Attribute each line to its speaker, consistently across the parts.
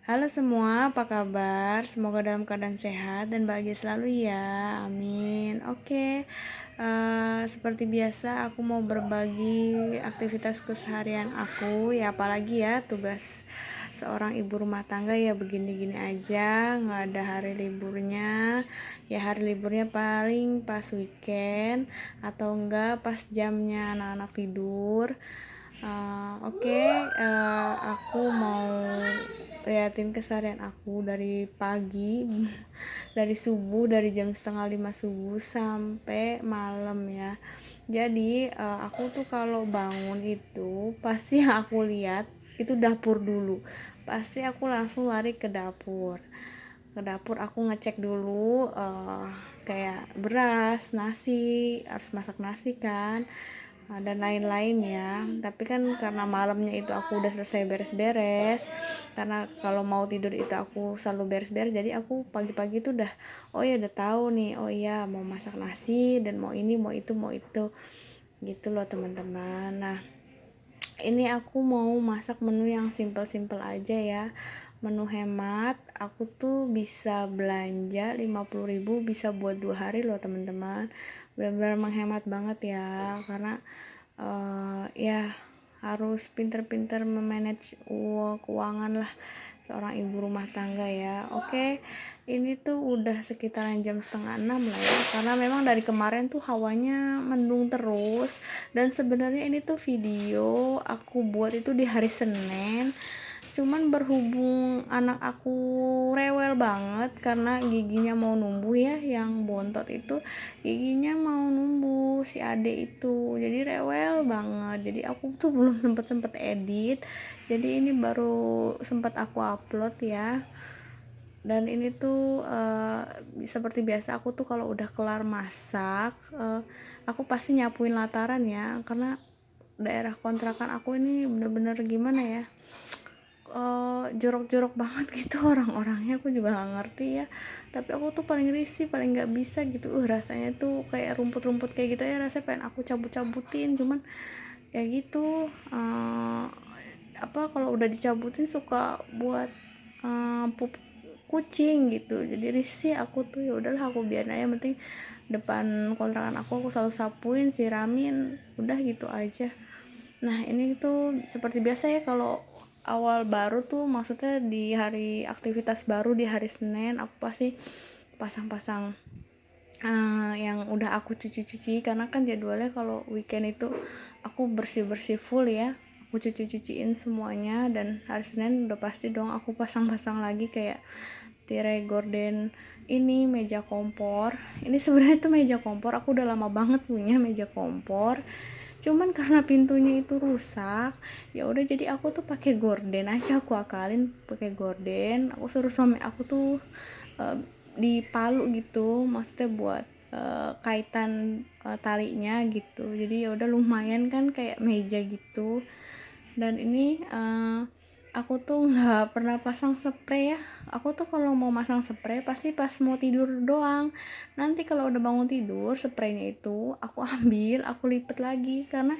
Speaker 1: Halo semua, apa kabar? Semoga dalam keadaan sehat dan bahagia selalu ya, amin. Oke, seperti biasa aku mau berbagi aktivitas keseharian aku, ya apalagi ya tugas seorang ibu rumah tangga ya begini-gini aja, nggak ada hari liburnya. Ya hari liburnya paling pas weekend atau enggak pas jamnya anak-anak tidur. Aku mau liatin keseharian aku dari pagi, dari subuh, dari jam setengah 5 subuh sampai malam ya. Jadi aku tuh kalau bangun itu pasti yang aku lihat itu dapur dulu. Pasti aku langsung lari ke dapur. Ke dapur aku ngecek dulu kayak beras, nasi, harus masak nasi kan, dan lain-lain ya. Tapi kan karena malamnya itu aku udah selesai beres-beres, karena kalau mau tidur itu aku selalu beres-beres, jadi aku pagi-pagi itu udah udah tahu nih, oh iya mau masak nasi dan mau ini mau itu mau itu gitu loh teman-teman. Nah, ini aku mau masak menu yang simple-simple aja ya, menu hemat. Aku tuh bisa belanja 50.000 bisa buat 2 hari loh teman-teman. Benar-benar menghemat banget ya, karena ya harus pinter-pinter memanage keuangan lah seorang ibu rumah tangga ya. Oke, ini tuh udah sekitaran jam setengah 6 lah ya, karena memang dari kemarin tuh hawanya mendung terus. Dan sebenarnya ini tuh video aku buat itu di hari Senin, cuman berhubung anak aku rewel banget karena giginya mau numbuh ya, yang bontot itu giginya mau numbuh si ade itu, jadi rewel banget. Jadi aku tuh belum sempet edit, jadi ini baru sempat aku upload ya. Dan ini tuh seperti biasa aku tuh kalau udah kelar masak, aku pasti nyapuin lataran ya, karena daerah kontrakan aku ini bener-bener gimana ya, jorok-jorok banget gitu orang-orangnya. Aku juga nggak ngerti ya, tapi aku tuh paling risih, paling nggak bisa gitu. Rasanya tuh kayak rumput-rumput kayak gitu ya, rasanya pengen aku cabut-cabutin, cuman ya gitu. Kalau udah dicabutin suka buat pup kucing gitu, jadi risih aku tuh. Ya udahlah, aku biarin aja, penting depan kontrakan aku selalu sapuin, siramin, udah gitu aja. Nah, ini tuh seperti biasa ya, kalau awal baru tuh, maksudnya di hari aktivitas baru di hari Senin, aku pasti pasang-pasang yang udah aku cuci-cuci, karena kan jadwalnya kalau weekend itu aku bersih-bersih full ya, aku cuci-cuciin semuanya. Dan hari Senin udah pasti dong aku pasang-pasang lagi, kayak tirai gorden, ini meja kompor. Ini sebenarnya tuh meja kompor, aku udah lama banget punya meja kompor, cuman karena pintunya itu rusak, ya udah jadi aku tuh pakai gorden aja. Aku akalin pakai gorden, aku suruh suami aku tuh uh, di palu gitu, maksudnya buat kaitan talinya gitu. Jadi ya udah lumayan kan kayak meja gitu. Dan ini aku tuh nggak pernah pasang spray ya. Aku tuh kalau mau masang spray pasti pas mau tidur doang. Nanti kalau udah bangun tidur, spraynya itu aku ambil, aku lipet lagi, karena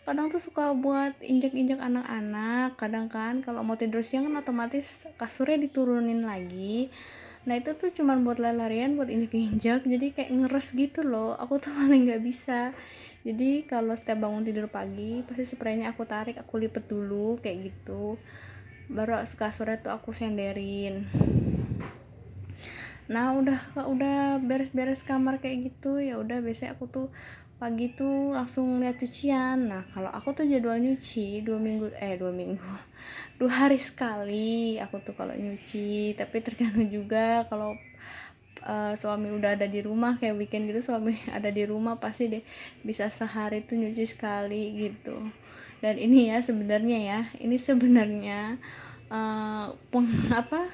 Speaker 1: kadang tuh suka buat injek-injek anak-anak. Kadang kan kalau mau tidur siang kan otomatis kasurnya diturunin lagi. Nah itu tuh cuman buat lari-larian, buat injek-injek, jadi kayak ngeres gitu loh. Aku tuh paling nggak bisa. Jadi kalau setiap bangun tidur pagi pasti spraynya aku tarik, aku lipet dulu kayak gitu, baru kasurnya tuh aku senderin. Nah, udah beres-beres kamar kayak gitu, ya udah biasanya aku tuh pagi tuh langsung lihat cucian. Nah, kalau aku tuh jadwal nyuci 2 minggu 2 hari sekali aku tuh kalau nyuci. Tapi tergantung juga kalau suami udah ada di rumah, kayak weekend gitu suami ada di rumah, pasti deh bisa sehari tuh nyuci sekali gitu. Dan ini ya sebenarnya ya, ini sebenarnya peng apa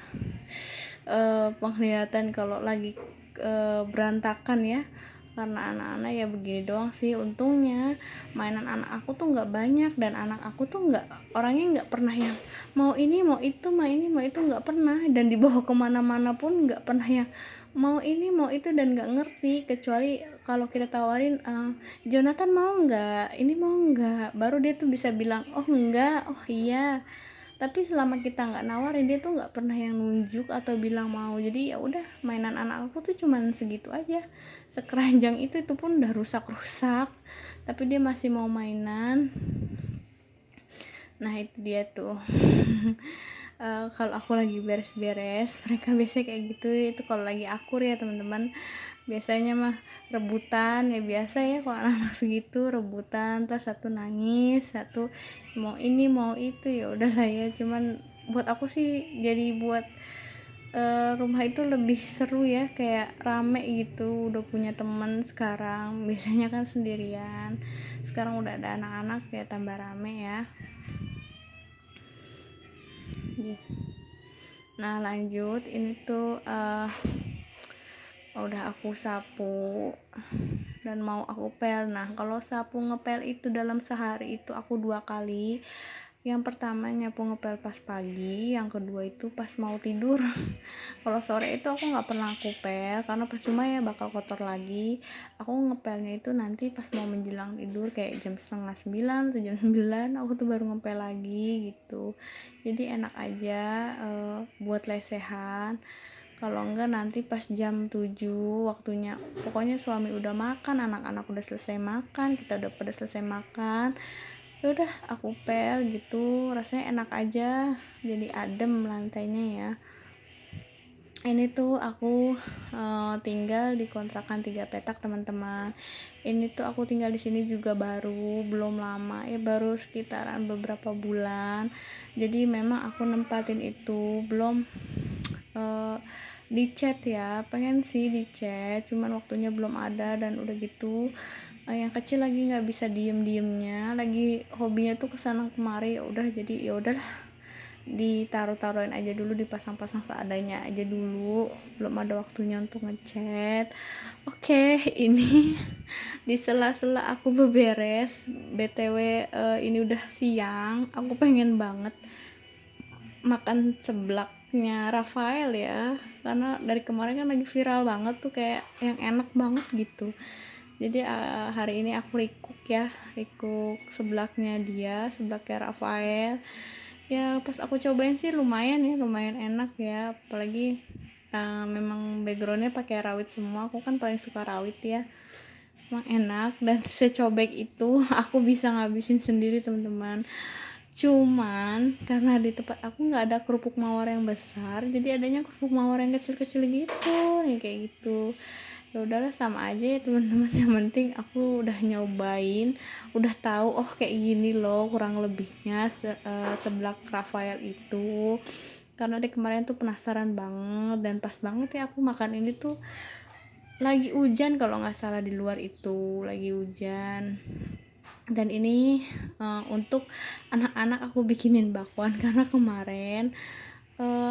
Speaker 1: penglihatan kalau lagi berantakan ya, karena anak-anak ya begini doang sih. Untungnya mainan anak aku tuh nggak banyak, dan anak aku tuh nggak, orangnya nggak pernah yang mau ini mau itu, mau ini mau itu, nggak pernah. Dan dibawa kemana-mana pun nggak pernah yang mau ini mau itu, dan nggak ngerti. Kecuali kalau kita tawarin, Jonathan mau nggak ini, mau nggak, baru dia tuh bisa bilang oh enggak, oh iya. tapi selama kita nggak nawarin, dia tuh nggak pernah yang nunjuk atau bilang mau. Jadi ya udah, mainan anak aku tuh cuman segitu aja, sekeranjang itu pun udah rusak-rusak, tapi dia masih mau mainan. Nah itu dia tuh. Kalau aku lagi beres-beres, mereka biasanya kayak gitu. Itu kalau lagi akur ya teman-teman. Biasanya mah rebutan, ya biasa ya kalau anak-anak segitu, rebutan, terus satu nangis, satu mau ini mau itu, ya udahlah ya. Cuman buat aku sih jadi buat rumah itu lebih seru ya, kayak rame gitu, udah punya temen sekarang. Biasanya kan sendirian, sekarang udah ada anak-anak ya, tambah rame ya. Nah lanjut, ini tuh udah aku sapu dan mau aku pel. Nah kalau sapu ngepel itu dalam sehari itu aku 2 kali. Yang pertama nyapu ngepel pas pagi, yang kedua itu pas mau tidur. Kalau sore itu aku nggak pernah aku pel karena percuma ya, bakal kotor lagi. Aku ngepelnya itu nanti pas mau menjelang tidur, kayak jam setengah 9 atau jam 9 aku tuh baru ngepel lagi gitu. Jadi enak aja buat lesehan. Kalau enggak nanti pas jam 7 waktunya, pokoknya suami udah makan, anak-anak udah selesai makan, kita udah pada selesai makan, ya udah aku pel gitu, rasanya enak aja, jadi adem lantainya ya. Ini tuh aku tinggal di kontrakan 3 petak teman-teman. Ini tuh aku tinggal di sini juga baru, belum lama ya, baru sekitaran beberapa bulan. Jadi memang aku nempatin itu belum dicat ya, pengen sih dicat, cuman waktunya belum ada. Dan udah gitu yang kecil lagi nggak bisa diem-diemnya, lagi hobinya tuh kesana kemari. Ya udah, jadi ya udahlah, ditaruh-taruhin aja dulu, dipasang-pasang seadanya aja dulu, belum ada waktunya untuk ngecat. Oke, ini di sela-sela aku beberes, btw ini udah siang, aku pengen banget makan seblaknya Rafael ya, karena dari kemarin kan lagi viral banget tuh, kayak yang enak banget gitu. Jadi hari ini aku recook seblaknya dia, seblaknya Rafael. Ya pas aku cobain sih lumayan ya, lumayan enak ya, apalagi memang backgroundnya pakai rawit semua, aku kan paling suka rawit ya. Emang enak, dan secobek itu aku bisa ngabisin sendiri teman-teman. Cuman karena di tempat aku nggak ada kerupuk mawar yang besar, jadi adanya kerupuk mawar yang kecil-kecil gitu nih, kayak gitu. Ya udahlah, sama aja ya teman-teman, yang penting aku udah nyobain, udah tahu oh kayak gini loh kurang lebihnya seblak Rafael itu. Karena dari kemarin tuh penasaran banget, dan pas banget ya aku makan ini tuh lagi hujan, kalau nggak salah di luar itu lagi hujan. Dan ini untuk anak-anak aku bikinin bakwan karena kemarin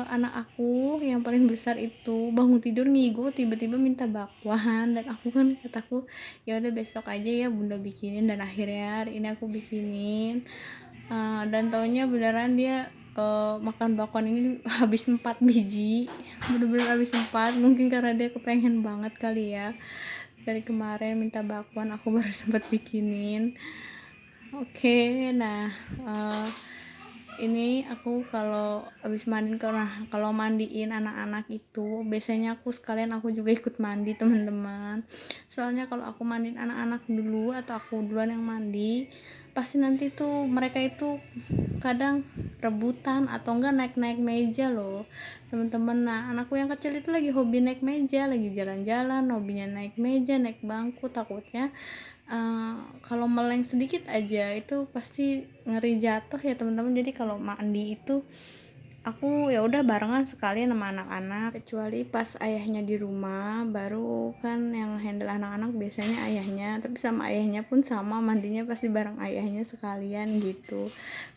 Speaker 1: anak aku yang paling besar itu bangun tidur ngigo, tiba-tiba minta bakwan, dan aku kan kataku ya udah besok aja ya bunda bikinin. Dan akhirnya hari ini aku bikinin, dan taunya beneran dia makan bakwan ini habis 4 biji, bener-bener habis 4. Mungkin karena dia kepengen banget kali ya, dari kemarin minta bakwan, aku baru sempat bikinin. Oke, nah ini aku kalau habis mandi, kalau mandiin anak-anak itu biasanya aku sekalian aku juga ikut mandi teman-teman. Soalnya kalau aku mandiin anak-anak dulu atau aku duluan yang mandi, pasti nanti tuh mereka itu kadang rebutan atau enggak naik-naik meja loh teman-teman. Nah anakku yang kecil itu lagi hobi naik meja, lagi jalan-jalan hobinya naik meja, naik bangku, takutnya kalau meleng sedikit aja itu pasti ngeri jatuh ya teman-teman. Jadi kalau mandi itu aku ya udah barengan sekalian sama anak-anak, kecuali pas ayahnya di rumah, baru kan yang handle anak-anak biasanya ayahnya. Tapi sama ayahnya pun sama, mandinya pasti bareng ayahnya sekalian gitu.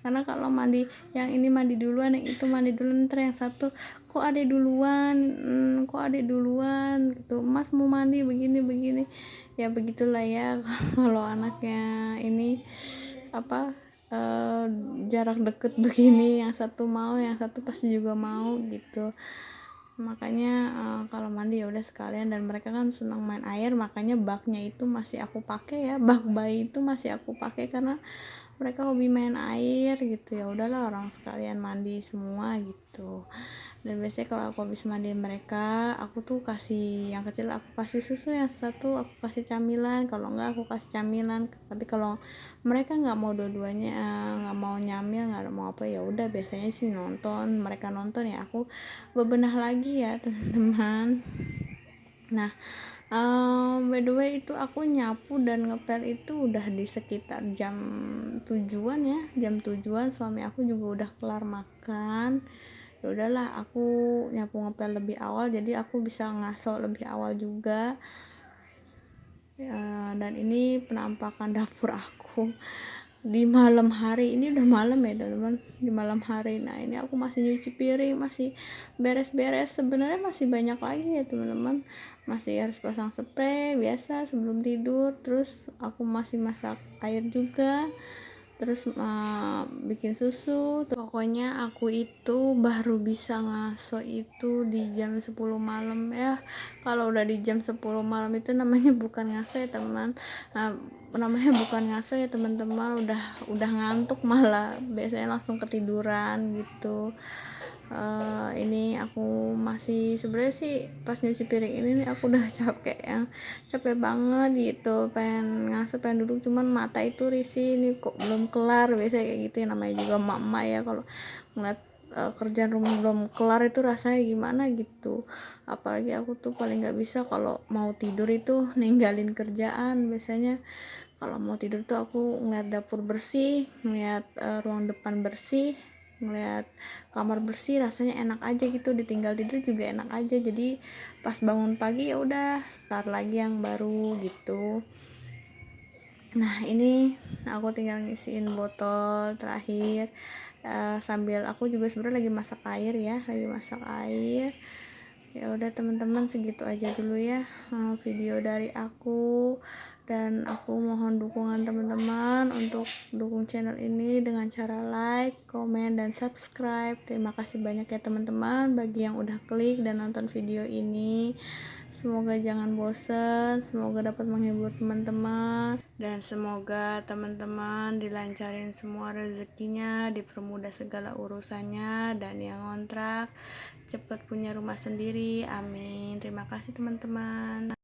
Speaker 1: Karena kalau mandi, yang ini mandi duluan, yang itu mandi duluan, ntar yang satu kok adek duluan gitu, mas mau mandi begini ya, begitulah ya. Kalau anaknya ini apa jarak deket begini, yang satu mau, yang satu pasti juga mau gitu. Makanya kalau mandi ya udah sekalian, dan mereka kan senang main air, makanya baknya itu masih aku pakai ya, bak bayi itu masih aku pakai karena mereka hobi main air gitu, ya udahlah orang sekalian mandi semua gitu. Dan biasanya kalau aku habis mandiin mereka, aku tuh kasih yang kecil, aku kasih susu, yang satu aku kasih camilan, kalau enggak aku kasih camilan. Tapi kalau mereka nggak mau dua-duanya, nggak mau nyamil, nggak mau apa, ya udah biasanya sih nonton, mereka nonton ya aku bebenah lagi ya teman-teman. Nah, by the way itu aku nyapu dan ngepel itu udah di sekitar jam 7-an ya, jam 7-an. Suami aku juga udah kelar makan. Ya udahlah, aku nyapu ngepel lebih awal, jadi aku bisa ngaso lebih awal juga. Dan ini penampakan dapur aku di malam hari. Ini udah malam ya teman-teman, di malam hari. Nah ini aku masih nyuci piring, masih beres-beres. Sebenarnya masih banyak lagi ya teman-teman, masih harus pasang spray biasa sebelum tidur. Terus aku masih masak air juga, terus bikin susu. Pokoknya aku itu baru bisa ngaso itu di jam 10 malam ya. Kalau udah di jam 10 malam itu namanya bukan ngaso ya teman, namanya bukan ngaso ya teman-teman, udah ngantuk, malah biasanya langsung ketiduran gitu. Ini aku masih, sebenarnya sih pas nyuci piring ini nih aku udah capek banget gitu, pengen ngaso, pengen duduk, cuman mata itu risih nih, kok belum kelar. Biasanya kayak gitu ya, namanya juga emak-emak ya, kalau ngeliat kerjaan rumah belum kelar itu rasanya gimana gitu. Apalagi aku tuh paling nggak bisa kalau mau tidur itu ninggalin kerjaan. Biasanya kalau mau tidur tuh aku ngeliat dapur bersih, ngeliat ruang depan bersih, ngeliat kamar bersih, rasanya enak aja gitu, ditinggal tidur juga enak aja. Jadi pas bangun pagi ya udah start lagi yang baru gitu. Nah ini aku tinggal ngisiin botol terakhir, sambil aku juga sebenarnya lagi masak air ya, lagi masak air. Ya udah teman-teman, segitu aja dulu ya video dari aku, dan aku mohon dukungan teman-teman untuk dukung channel ini dengan cara like, komen, dan subscribe. Terima kasih banyak ya teman-teman bagi yang udah klik dan nonton video ini. Semoga jangan bosen, semoga dapat menghibur teman-teman, dan semoga teman-teman dilancarin semua rezekinya, dipermudah segala urusannya, dan yang ngontrak cepat punya rumah sendiri, amin. Terima kasih teman-teman.